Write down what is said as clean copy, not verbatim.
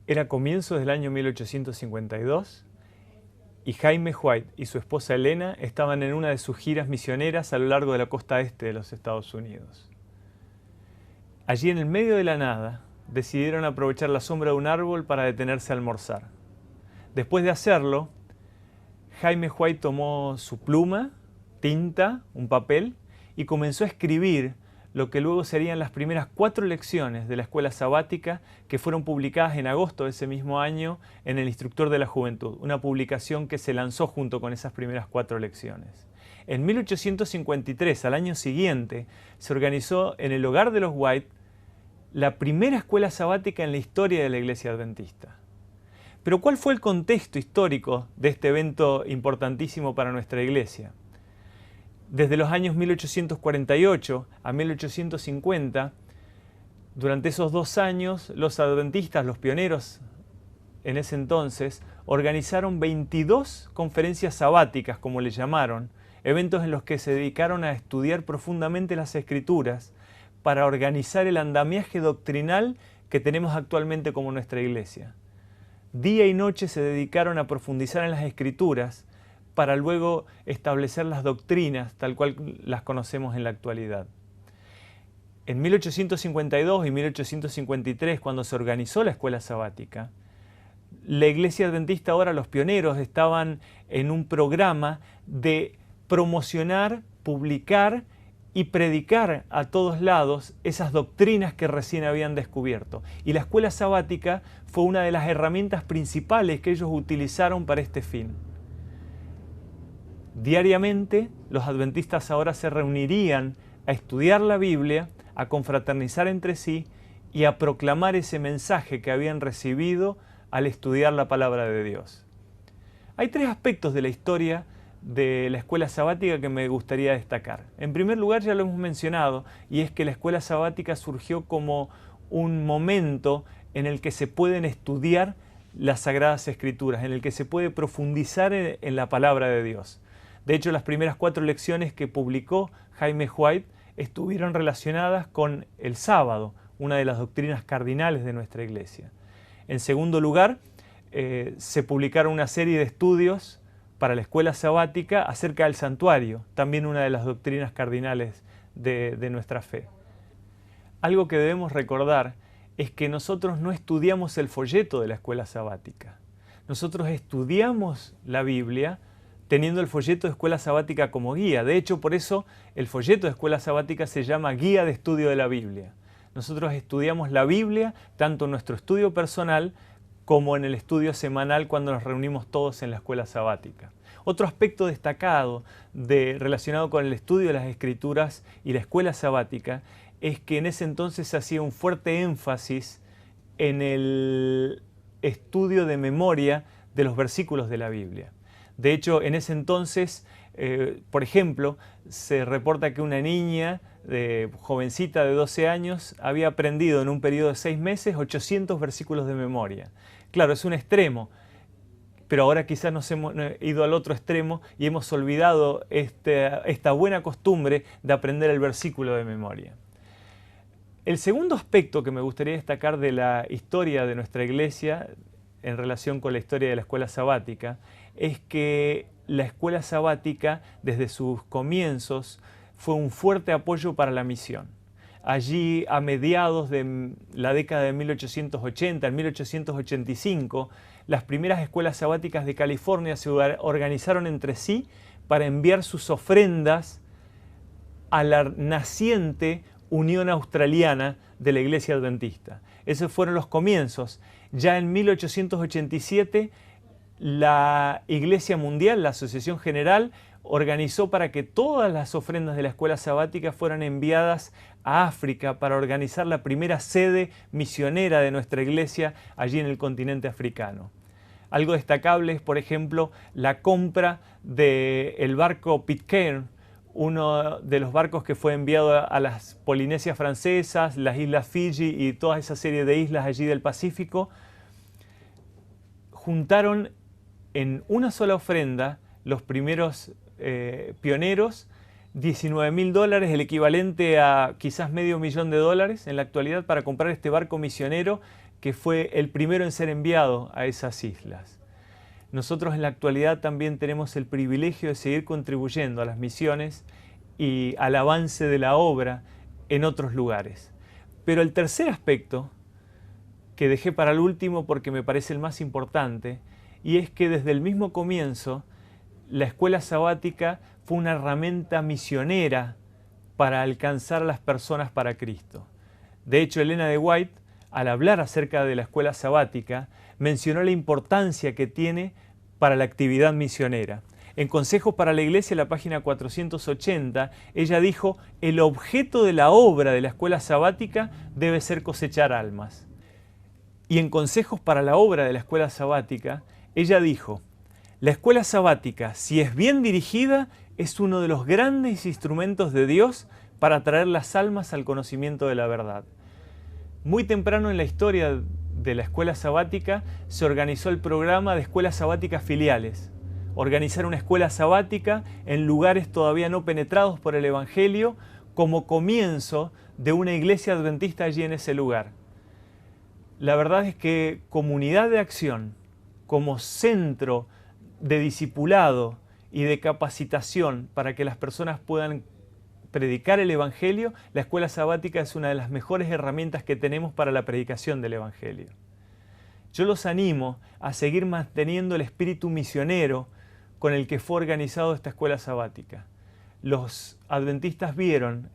Era comienzos del año 1852 y Jaime White y su esposa Elena estaban en una de sus giras misioneras a lo largo de la costa este de los Estados Unidos. Allí en el medio de la nada decidieron aprovechar la sombra de un árbol para detenerse a almorzar. Después de hacerlo, Jaime White tomó su pluma, tinta, un papel y comenzó a escribir lo que luego serían las primeras 4 lecciones de la escuela sabática que fueron publicadas en agosto de ese mismo año en El Instructor de la Juventud, una publicación que se lanzó junto con esas primeras 4 lecciones. En 1853, al año siguiente, se organizó en el hogar de los White la primera escuela sabática en la historia de la Iglesia Adventista. Pero ¿cuál fue el contexto histórico de este evento importantísimo para nuestra Iglesia? Desde los años 1848 a 1850, durante esos 2 años, los adventistas, los pioneros en ese entonces, organizaron 22 conferencias sabáticas, como le llamaron, eventos en los que se dedicaron a estudiar profundamente las Escrituras para organizar el andamiaje doctrinal que tenemos actualmente como nuestra Iglesia. Día y noche se dedicaron a profundizar en las Escrituras para luego establecer las doctrinas tal cual las conocemos en la actualidad. En 1852 y 1853, cuando se organizó la escuela sabática, la Iglesia Adventista, ahora los pioneros, estaban en un programa de promocionar, publicar y predicar a todos lados esas doctrinas que recién habían descubierto. Y la escuela sabática fue una de las herramientas principales que ellos utilizaron para este fin. Diariamente, los adventistas ahora se reunirían a estudiar la Biblia, a confraternizar entre sí y a proclamar ese mensaje que habían recibido al estudiar la palabra de Dios. Hay 3 aspectos de la historia de la escuela sabática que me gustaría destacar. En primer lugar, ya lo hemos mencionado, y es que la escuela sabática surgió como un momento en el que se pueden estudiar las Sagradas Escrituras, en el que se puede profundizar en la palabra de Dios. De hecho, las primeras 4 lecciones que publicó Jaime White estuvieron relacionadas con el sábado, una de las doctrinas cardinales de nuestra Iglesia. En segundo lugar, se publicaron una serie de estudios para la escuela sabática acerca del santuario, también una de las doctrinas cardinales de nuestra fe. Algo que debemos recordar es que nosotros no estudiamos el folleto de la escuela sabática. Nosotros estudiamos la Biblia teniendo el folleto de escuela sabática como guía. De hecho, por eso el folleto de escuela sabática se llama Guía de Estudio de la Biblia. Nosotros estudiamos la Biblia tanto en nuestro estudio personal como en el estudio semanal cuando nos reunimos todos en la escuela sabática. Otro aspecto destacado relacionado con el estudio de las Escrituras y la escuela sabática es que en ese entonces se hacía un fuerte énfasis en el estudio de memoria de los versículos de la Biblia. De hecho, en ese entonces, por ejemplo, se reporta que una niña jovencita de 12 años había aprendido en un periodo de 6 meses 800 versículos de memoria. Claro, es un extremo, pero ahora quizás nos hemos ido al otro extremo y hemos olvidado esta buena costumbre de aprender el versículo de memoria. El segundo aspecto que me gustaría destacar de la historia de nuestra Iglesia en relación con la historia de la escuela sabática es que la escuela sabática desde sus comienzos fue un fuerte apoyo para la misión. Allí a mediados de la década de 1880, en 1885, las primeras escuelas sabáticas de California se organizaron entre sí para enviar sus ofrendas a la naciente Unión Australiana de la Iglesia Adventista. Esos fueron los comienzos. Ya en 1887 la Iglesia Mundial, la Asociación General, organizó para que todas las ofrendas de la escuela sabática fueran enviadas a África para organizar la primera sede misionera de nuestra Iglesia allí en el continente africano. Algo destacable es, por ejemplo, la compra del barco Pitcairn, uno de los barcos que fue enviado a las Polinesias francesas, las islas Fiji y toda esa serie de islas allí del Pacífico. Juntaron en una sola ofrenda los primeros pioneros $19.000, el equivalente a quizás $500.000 en la actualidad, para comprar este barco misionero que fue el primero en ser enviado a esas islas. Nosotros en la actualidad también tenemos el privilegio de seguir contribuyendo a las misiones y al avance de la obra en otros lugares. Pero el tercer aspecto, que dejé para el último porque me parece el más importante, y es que desde el mismo comienzo la escuela sabática fue una herramienta misionera para alcanzar a las personas para Cristo. De hecho, Elena de White, al hablar acerca de la escuela sabática, mencionó la importancia que tiene para la actividad misionera. En Consejos para la Iglesia, la página 480, ella dijo: el objeto de la obra de la escuela sabática debe ser cosechar almas. Y en Consejos para la obra de la escuela sabática, ella dijo: la escuela sabática, si es bien dirigida, es uno de los grandes instrumentos de Dios para traer las almas al conocimiento de la verdad. Muy temprano en la historia de la escuela sabática se organizó el programa de escuelas sabáticas filiales. Organizar una escuela sabática en lugares todavía no penetrados por el Evangelio como comienzo de una iglesia adventista allí en ese lugar. La verdad es que Comunidad de Acción, como centro de discipulado y de capacitación para que las personas puedan predicar el Evangelio, la escuela sabática es una de las mejores herramientas que tenemos para la predicación del Evangelio. Yo los animo a seguir manteniendo el espíritu misionero con el que fue organizado esta escuela sabática. Los adventistas vieron